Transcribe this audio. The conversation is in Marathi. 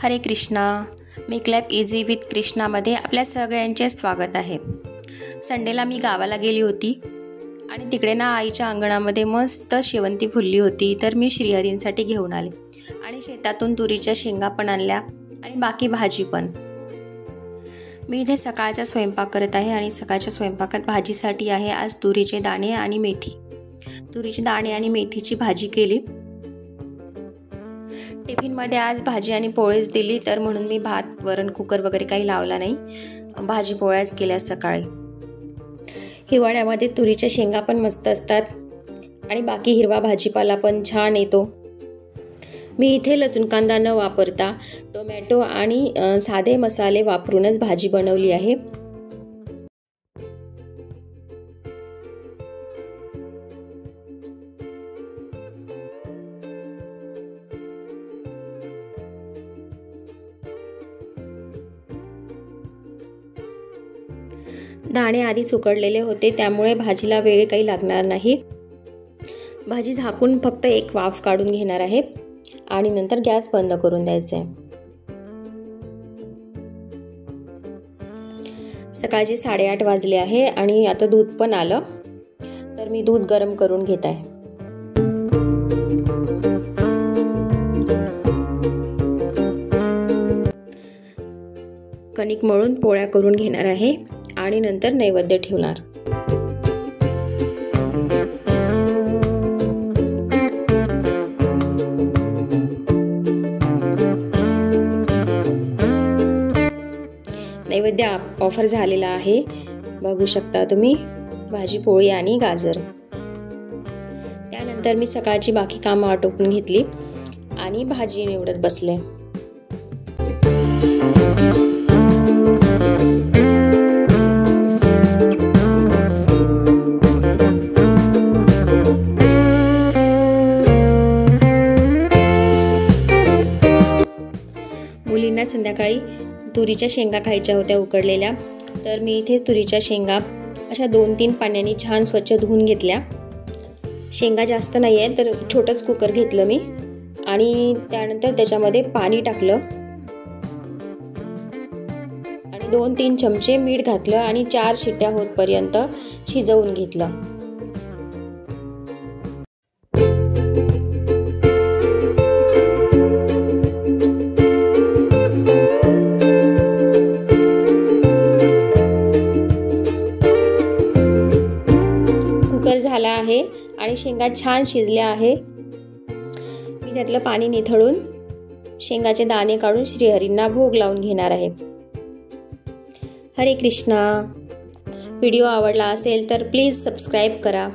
हरे Krishna. Make life easy with कृष्णामध्ये आपल्या सगळ्यांचे स्वागत आहे. संडेला मी गावाला गेली होती आणि तिकडे ना आईच्या अंगणामध्ये मस्त शेवंती फुलली होती. तर मी श्रीहरींसाठी घेऊन आले आणि शेतातून तुरीच्या शेंगा पण आणल्या आणि बाकी भाजी पण. मी इथे सकाळचा स्वयंपाक करत आहे आणि सकाळच्या स्वयंपाकात भाजीसाठी आहे आज तुरीचे दाणे आणि मेथी. तुरीचे दाणे आणि मेथीची भाजी केली. टिफिनमध्ये आज भाजी आणि पोळीच दिली, तर म्हणून मी भात वरण कुकर वगैरे काही लावला नाही, भाजी पोळ्याच केल्या सकाळी. हिवाळ्यामध्ये तुरीच्या शेंगा पण मस्त असतात आणि बाकी हिरवा भाजीपाला पण छान येतो. मी इथे लसूण कांदा न वापरता टोमॅटो आणि साधे मसाले वापरूनच भाजी बनवली आहे. दाणे आधीच उकडलेले होते, त्यामुळे भाजीला वेळ काही लागणार नाही. भाजी झाकून फक्त एक वाफ काढून घेणार आहे आणि नंतर गॅस बंद करून द्यायचा आहे. सकाळचे 8:30 वाजले आहे आणि आता दूध पण आलं, तर मी दूध गरम करून घेत आहे. कणिक मळून पोळ्या करून घेणार आहे आणि नंतर नैवेद्य ठेवणार. नैवेद्य ऑफर झालेला आहे, बघू शकता तुम्ही, भाजी पोळी आणि गाजर. त्यानंतर मी सकाळची बाकी कामं आटोपून घेतली आणि भाजी निवडत बसले. मुलींना संध्याकाळी तुरीच्या शेंगा खायच्या होत्या उकडलेल्या, तर मी इथे तुरीच्या शेंगा अशा 2-3 पाण्याने छान स्वच्छ धुवून घेतल्या. शेंगा जास्त नाही आहे, तर छोटंच कुकर घेतलं मी आणि त्यानंतर त्याच्यामध्ये पाणी टाकलं आणि 2-3 चमचे मीठ घातलं आणि 4 शिट्ट्या होतपर्यंत शिजवून घेतलं. कुकर झाला आहे आणि शेंगा छान शिजल्या आहे. मी त्यातलं पाणी निथळून शेंगाचे दाणे काढून श्रीहरींना भोग लावून घेणार आहे. हरे कृष्णा. व्हिडिओ आवडला असेल तर प्लीज सबस्क्राईब करा.